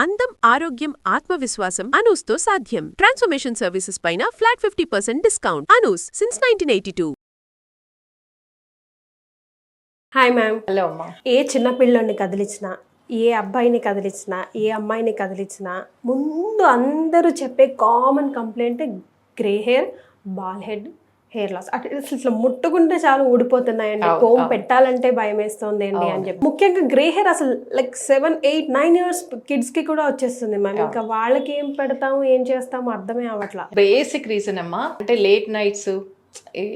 అందం, ఆరోగ్యం, ఆత్మవిశ్వాసం అనూస్తో సాధ్యం. ట్రాన్స్ఫర్మేషన్ సర్వీసెస్ పైన flat 50% discount. Anoos since 1982. Hi ma'am. Hello అమ్మా. ఏ చిన్నపిల్లని కదిలించినా, ఏ అబ్బాయిని కదిలించినా, ఏ అమ్మాయిని కదిలించినా ముందు అందరూ చెప్పే common complaint grey hair, bald head, hair loss. అట్లా ఇట్లా ముట్టుకుంటే చాలు ఊడిపోతున్నాయండి, కోమ్ పెట్టాలంటే భయం వేస్తుంది అండి అని చెప్పి. ముఖ్యంగా గ్రే హెయిర్ అసలు లైక్ 7, 8, 9 ఇయర్స్ కిడ్స్ కి కూడా వచ్చేస్తుంది మ్యామ్. ఇంకా వాళ్ళకి ఏం పెడతాము, ఏం చేస్తాము అర్థమే అవట్లా. బేసిక్ రీజన్ అమ్మా, అంటే లేట్ నైట్స్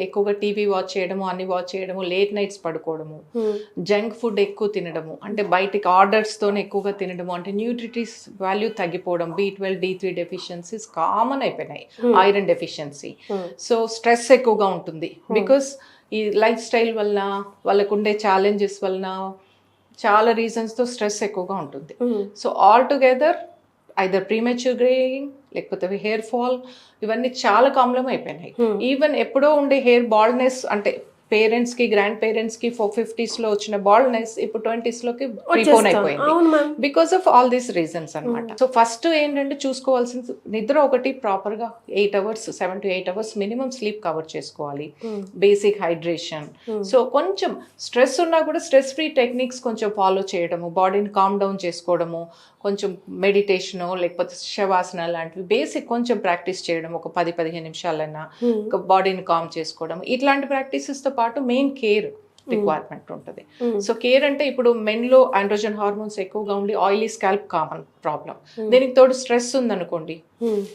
ఎక్కువగా టీవీ వాచ్ చేయడము, అన్ని వాచ్ చేయడము, లేట్ నైట్స్ పడుకోవడము, జంక్ ఫుడ్ ఎక్కువ తినడము, అంటే బయటికి ఆర్డర్స్తోనే ఎక్కువగా తినడము, అంటే న్యూట్రిటివ్స్ వాల్యూ తగ్గిపోవడం, B12, D3 డెఫిషియన్సీస్ కామన్ అయిపోయినాయి, ఐరన్ డెఫిషియన్సీ. సో స్ట్రెస్ ఎక్కువగా ఉంటుంది బికాస్ ఈ లైఫ్ స్టైల్ వలన, వాళ్ళకు ఉండే ఛాలెంజెస్ వలన, చాలా రీజన్స్తో స్ట్రెస్ ఎక్కువగా ఉంటుంది. So all together either premature greying లేకపోతే హెయిర్ ఫాల్, ఇవన్నీ చాలా కామన్ అయిపోయినాయి. ఈవెన్ ఎప్పుడో ఉండే హెయిర్ బాల్డ్నెస్, అంటే పేరెంట్స్ కి, గ్రాండ్ పేరెంట్స్ కి 50s లో వచ్చిన బాల్డ్నెస్ ఇప్పుడు 20s లోకి ప్రీపోన్ అయిపోయింది because of all these reasons అన్నమాట. సో ఫస్ట్ ఏంటంటే చూసుకోవాల్సింది నిద్ర ఒకటి, ప్రాపర్ గా 8 hours, 7 to 8 hours minimum sleep cover చేసుకోవాలి. Basic hydration. సో కొంచెం స్ట్రెస్ ఉన్నా కూడా స్ట్రెస్ ఫ్రీ టెక్నిక్స్ కొంచెం ఫాలో చేయడము, బాడీని కామ్ డౌన్ చేసుకోవడము, కొంచెం మెడిటేషను లేకపోతే శవాసన లాంటివి బేసిక్ కొంచెం ప్రాక్టీస్ చేయడం, ఒక 10-15 నిమిషాలైనా బాడీని కామ్ చేసుకోవడం, ఇట్లాంటి ప్రాక్టీసెస్తో పాటు మెయిన్ కేర్ రిక్వైర్మెంట్ ఉంటుంది. సో కేర్ అంటే ఇప్పుడు మెన్లో ఆండ్రోజన్ హార్మోన్స్ ఎక్కువగా ఉండి ఆయిలీ స్కాల్ప్ కామన్ ప్రాబ్లం. దీనికి తోడు స్ట్రెస్ ఉందనుకోండి,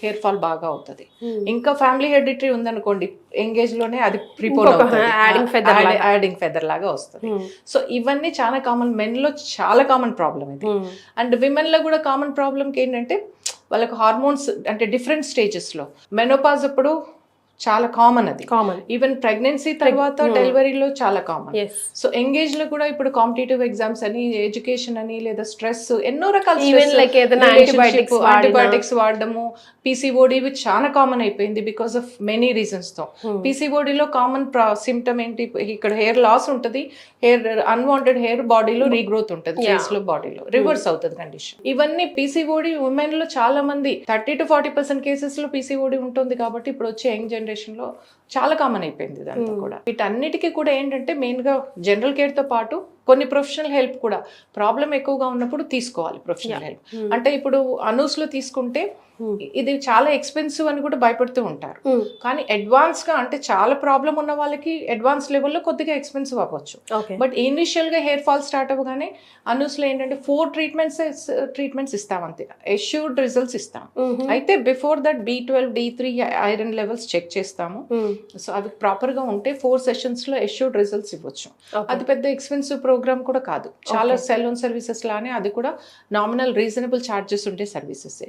హెయిర్ ఫాల్ బాగా అవుతుంది. ఇంకా ఫ్యామిలీ హెరిడిటరీ ఉందనుకోండి, ఎంగేజ్ లోనే అది ప్రిపోన్ అవుతుంది, యాడింగ్ ఫెదర్ లాగా వస్తుంది. సో ఇవన్నీ చాలా కామన్, మెన్ లో చాలా కామన్ ప్రాబ్లం ఇది. అండ్ విమెన్ లో కూడా కామన్ ప్రాబ్లంకి ఏంటంటే వాళ్ళకి హార్మోన్స్ అంటే డిఫరెంట్ స్టేజెస్ లో, మెనోపాజ్ అప్పుడు చాలా కామన్, అది కామన్. ఈవెన్ ప్రెగ్నెన్సీ తర్వాత డెలివరీలో చాలా కామన్. సో ఎంగేజ్ లో కూడా ఇప్పుడు కాంపిటేటివ్ ఎగ్జామ్స్ అని, ఎడ్యుకేషన్ అని, లేదా స్ట్రెస్, ఎన్నో రకాల యాంటీబయాటిక్స్ వాడడము, PCOD ఇవి చాలా కామన్ అయిపోయింది బికాస్ ఆఫ్ మెనీ రీజన్స్ తో. PCODలో కామన్ సిమ్టమ్ ఏంటి, ఇక్కడ హెయిర్ లాస్ ఉంటుంది, హెయిర్ అన్వాంటెడ్ హెయిర్ బాడీలో రీగ్రోత్ ఉంటుంది, ఫేస్ లో, బాడీలో రివర్స్ అవుతుంది కండిషన్. ఇవన్నీ PCOD ఉమెన్ లో చాలా మంది 30 to 40% కేసెస్ లో PCOD ఉంటుంది. కాబట్టి ఇప్పుడు వచ్చే యంగ్ జనరేషన్ లో చాలా కామన్ అయిపోయింది ఇదంతా కూడా. వీటన్నిటికీ కూడా ఏంటంటే మెయిన్ గా జనరల్ కేర్ తో పాటు కొన్ని ప్రొఫెషనల్ హెల్ప్ కూడా, ప్రాబ్లం ఎక్కువగా ఉన్నప్పుడు తీసుకోవాలి ప్రొఫెషనల్ హెల్ప్. అంటే ఇప్పుడు అనూస్ లో తీసుకుంటే ఇది చాలా ఎక్స్పెన్సివ్ అని కూడా భయపడుతూ ఉంటారు, కానీ అడ్వాన్స్ గా, అంటే చాలా ప్రాబ్లం ఉన్న వాళ్ళకి అడ్వాన్స్ లెవెల్లో కొద్దిగా ఎక్స్పెన్సివ్ అవ్వచ్చు. బట్ ఇనిషియల్ గా హెయిర్ ఫాల్ స్టార్ట్ అవ్వగానే అనూస్ లో ఏంటంటే 4 ట్రీట్మెంట్స్ ఇస్తాం అంతే, ఎష్యూర్డ్ రిజల్ట్స్ ఇస్తాం. అయితే before that B12, D3 iron levels check చేస్తాము. సో అవి ప్రాపర్ గా ఉంటే 4 sessions లో ఎష్యూర్డ్ రిజల్ట్స్ ఇవ్వచ్చు. అది పెద్ద ఎక్స్పెన్సివ్ ప్రోగ్రామ్ కూడా కాదు, చాలా సెలూన్ సర్వీసెస్ లానే అది కూడా నామినల్ రీజనబుల్ ఛార్జెస్ ఉండే సర్వీసెస్.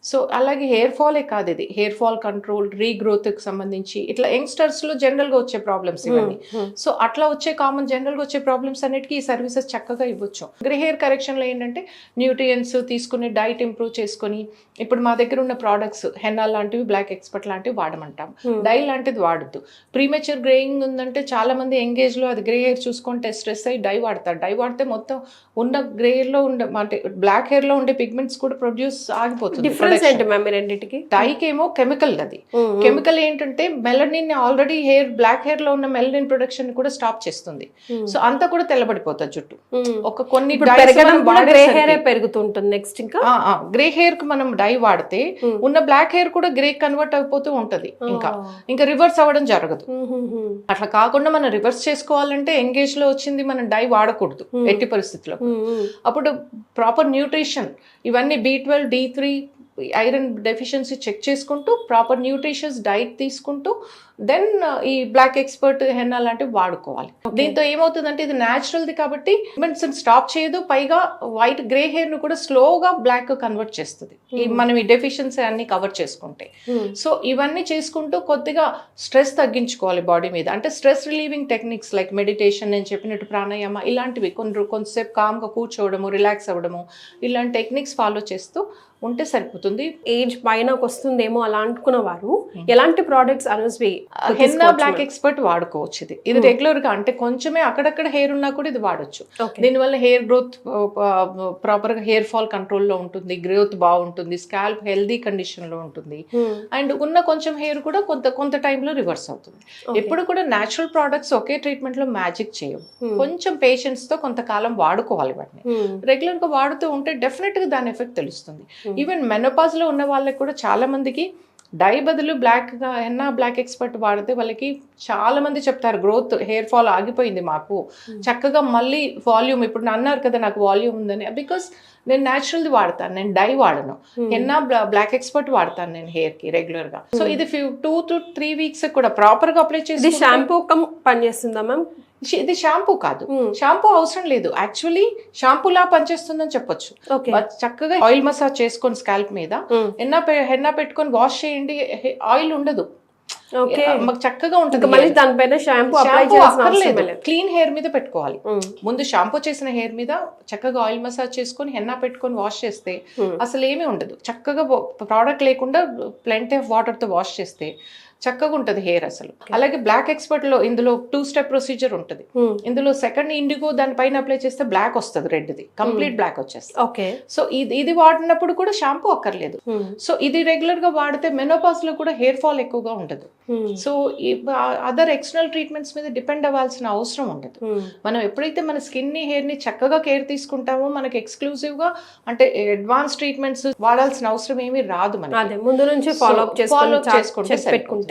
సో అలాగే హెయిర్ ఫాలే కాదు, ఇది హెయిర్ ఫాల్ కంట్రోల్, రీగ్రోత్ కి సంబంధించి ఇట్లా యంగ్స్టర్స్ లో జనరల్ గా వచ్చే ప్రాబ్లమ్స్ ఇవన్నీ. సో అట్లా వచ్చే కామన్ జనరల్ గా వచ్చే ప్రాబ్లమ్స్ అన్నిటికీ ఈ సర్వీసెస్ చక్కగా ఇవ్వచ్చు. గ్రే హెయిర్ కరెక్షన్ లో ఏంటంటే న్యూట్రియన్స్ తీసుకుని, డైట్ ఇంప్రూవ్ చేసుకుని, ఇప్పుడు మా దగ్గర ఉన్న ప్రోడక్ట్స్ హెన్నా లాంటివి, బ్లాక్ ఎక్స్పర్ట్ లాంటివి వాడమంటాం. డై లాంటిది వాడద్దు. ప్రీమెచ్యూర్ గ్రేయింగ్ ఉందంటే చాలా మంది ఎంగేజ్ లో అది గ్రే హెయిర్ చూసుకుంటే స్ట్రెస్ అయ్యి డై వాడతారు. డై వాడితే మొత్తం ఉన్న గ్రే హెయిర్ లో ఉండే, అంటే బ్లాక్ హెయిర్ లో ఉండే పిగ్మెంట్స్ కూడా ప్రొడ్యూస్ ఆగిపోతుంది. డైకి ఏమో కెమికల్, అది కెమికల్ ఏంటంటే melanin, already hair black hair లో ఉన్న మెలనిన్ ప్రొడక్షన్ కూడా స్టాప్ చేస్తుంది. సో అంతా కూడా తెల్లబడిపోతుంది జుట్టు. ఒక కొన్ని పెరుగుతుంటుంది. నెక్స్ట్ ఇంకా గ్రే హెయిర్ కి మనం డై వాడితే ఉన్న బ్లాక్ హెయిర్ కూడా గ్రే కన్వర్ట్ అయిపోతూ ఉంటది, ఇంకా రివర్స్ అవ్వడం జరగదు. అట్లా కాకుండా మనం రివర్స్ చేసుకోవాలంటే ఎంగేజ్ లో వచ్చింది మనం డై వాడకూడదు ఎట్టి పరిస్థితుల్లో. అప్పుడు ప్రాపర్ న్యూట్రిషన్, ఇవన్నీ B12, D3 ఐరన్ డెఫిషియన్సీ చెక్ చేసుకుంటూ, ప్రాపర్ న్యూట్రిషియస్ డైట్ తీసుకుంటూ, దెన్ ఈ బ్లాక్ ఎక్స్పర్ట్ హెన్నా లాంటివి వాడుకోవాలి. దీంతో ఏమవుతుందంటే ఇది న్యాచురల్ది కాబట్టి మెడిసిన్ స్టాప్ చేయదు, పైగా వైట్ గ్రే హెయిర్ ను కూడా స్లోగా బ్లాక్ కన్వర్ట్ చేస్తుంది మనం ఈ డెఫిషియన్సీ అన్ని కవర్ చేసుకుంటే. సో ఇవన్నీ చేసుకుంటూ కొద్దిగా స్ట్రెస్ తగ్గించుకోవాలి బాడీ మీద. అంటే stress relieving techniques like meditation, నేను చెప్పినట్టు ప్రాణాయామ, ఇలాంటివి కొంతసేపు కామ్గా కూర్చోవడము, రిలాక్స్ అవ్వడము, ఇలాంటి టెక్నిక్స్ ఫాలో చేస్తూ ఉంటే సరిపోతుంది. ఏజ్ పైనకు వస్తుందేమో అలా అనుకున్న వారు ఎలాంటి ప్రోడక్ట్స్ అనూస్వి హెన్నా బ్లాక్ ఎక్స్పర్ట్ వాడుకోవచ్చు. ఇది రెగ్యులర్ గా అంటే కొంచెమే అక్కడక్కడ హెయిర్ ఉన్నా కూడా ఇది వాడొచ్చు. దీనివల్ల హెయిర్ గ్రోత్ ప్రాపర్ గా హెయిర్ ఫాల్ కంట్రోల్ లో ఉంటుంది, గ్రోత్ బాగుంటుంది, స్కాల్ప్ హెల్దీ కండిషన్ లో ఉంటుంది, అండ్ ఉన్న కొంచెం హెయిర్ కూడా కొంత టైంలో రివర్స్ అవుతుంది. ఎప్పుడు కూడా న్యాచురల్ ప్రోడక్ట్స్ ఒకే ట్రీట్మెంట్ లో మ్యాజిక్ చేయవు. కొంచెం పేషెన్స్ తో కొంతకాలం వాడుకోవాలి వాటిని. రెగ్యులర్ గా వాడుతూ ఉంటే డెఫినెట్ గా దాని ఎఫెక్ట్ తెలుస్తుంది. ఈవెన్ మెనోపాజ్ లో ఉన్న వాళ్ళకి కూడా చాలా మందికి డై బదులు హెన్నా బ్లాక్ ఎక్స్పర్ట్ వాడితే వాళ్ళకి చాలా మంది చెప్తారు గ్రోత్ హెయిర్ ఫాల్ ఆగిపోయింది మాకు, చక్కగా మళ్ళీ వాల్యూమ్, ఇప్పుడు అన్నారు కదా నాకు వాల్యూమ్ ఉందని, బికాస్ నేను న్యాచురల్ది వాడతాను, నేను డై వాడను, హెన్నా బ్లాక్ ఎక్స్పర్ట్ వాడతాను నేను హెయిర్ కి రెగ్యులర్ గా. సో ఇది 2 to 3 weeks కూడా ప్రాపర్ గా అప్లై చేసి. షాంపూ పనిచేస్తుందా మ్యామ్? ఇది షాంపూ కాదు, షాంపూ అవసరం లేదు. యాక్చువల్లీ షాంపూలా పనిచేస్తుందని చెప్పొచ్చు. చక్కగా ఆయిల్ మసాజ్ చేసుకొని స్కాల్ప్ మీద హెన్నా పెట్టుకొని వాష్ చేయండి, ఆయిల్ ఉండదు, చక్కగా ఉంటుంది. దానిపైన షాంపూ క్లీన్ హెయిర్ మీద పెట్టుకోవాలి. ముందు షాంపూ చేసిన హెయిర్ మీద చక్కగా ఆయిల్ మసాజ్ చేసుకొని హెన్నా పెట్టుకొని వాష్ చేస్తే అసలు ఏమీ ఉండదు. చక్కగా ప్రోడక్ట్ లేకుండా ప్లెంటీ ఆఫ్ వాటర్ తో వాష్ చేస్తే చక్కగా ఉంటుంది హెయిర్ అసలు. అలాగే బ్లాక్ ఎక్స్పర్ట్ లో ఇందులో 2-step ప్రొసీజర్ ఉంటుంది. ఇందులో సెకండ్ ఇండిగో దానిపైన అప్లై చేస్తే బ్లాక్ వస్తుంది, రెడ్ది కంప్లీట్ బ్లాక్ వచ్చేస్తుంది. సో ఇది వాడినప్పుడు కూడా షాంపూ అక్కర్లేదు. సో ఇది రెగ్యులర్ గా వాడితే మెనోపాజ్ లో కూడా హెయిర్ ఫాల్ ఎక్కువగా ఉండదు. సో అదర్ ఎక్స్టర్నల్ ట్రీట్మెంట్స్ మీద డిపెండ్ అవ్వాల్సిన అవసరం ఉండదు. మనం ఎప్పుడైతే మన స్కిన్ ని హెయిర్ ని చక్కగా కేర్ తీసుకుంటామో మనకి ఎక్స్క్లూజివ్ గా అంటే అడ్వాన్స్ ట్రీట్మెంట్స్ వాడాల్సిన అవసరం ఏమీ రాదు. మనకి ముందు నుంచి ఫాలో అప్ చేసుకుంటే సరిపోతుంది.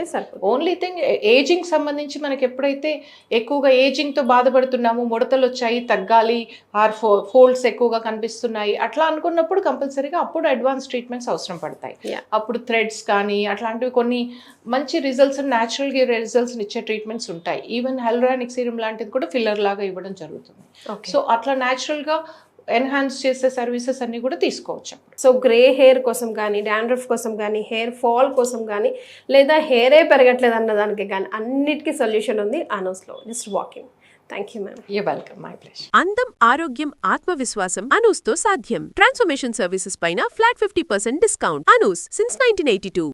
ఓన్లీ థింగ్ ఏజింగ్ సంబంధించి మనకి ఎప్పుడైతే ఎక్కువగా ఏజింగ్ తో బాధపడుతున్నాము, ముడతలు వచ్చాయి తగ్గాలి, ఆర్ ఫోల్డ్స్ ఎక్కువగా కనిపిస్తున్నాయి అట్లా అనుకున్నప్పుడు కంపల్సరీగా అప్పుడు అడ్వాన్స్ ట్రీట్మెంట్స్ అవసరం పడతాయి. అప్పుడు థ్రెడ్స్ కానీ అట్లాంటివి కొన్ని మంచి రిజల్ట్స్, న్యాచురల్ గా రిజల్ట్స్ ఇచ్చే ట్రీట్మెంట్స్ ఉంటాయి. ఈవెన్ హైలరానిక్ సీరం లాంటిది కూడా ఫిల్లర్ లాగా ఇవ్వడం జరుగుతుంది. సో అట్లా న్యాచురల్ గా ఎన్హాన్స్ చేసే సర్వీసెస్ అన్ని కూడా తీసుకోవచ్చు. సో గ్రే హెయిర్ కోసం కానీ, డాండ్రఫ్ కోసం కానీ, హెయిర్ ఫాల్ కోసం కానీ, లేదా హెయిరే పెరగట్లేదు అన్న దానికి కానీ అన్నిటికీ సొల్యూషన్ ఉంది అనూస్లో. Just walking. Thank you ma'am. You welcome. My pleasure. అందం, ఆరోగ్యం, ఆత్మవిశ్వాసం అనూస్తో సాధ్యం. ట్రాన్స్ఫర్మేషన్ సర్వీసెస్ పైన ఫ్లాట్ 50% డిస్కౌంట్. అనూస్ సిన్స్ 1982.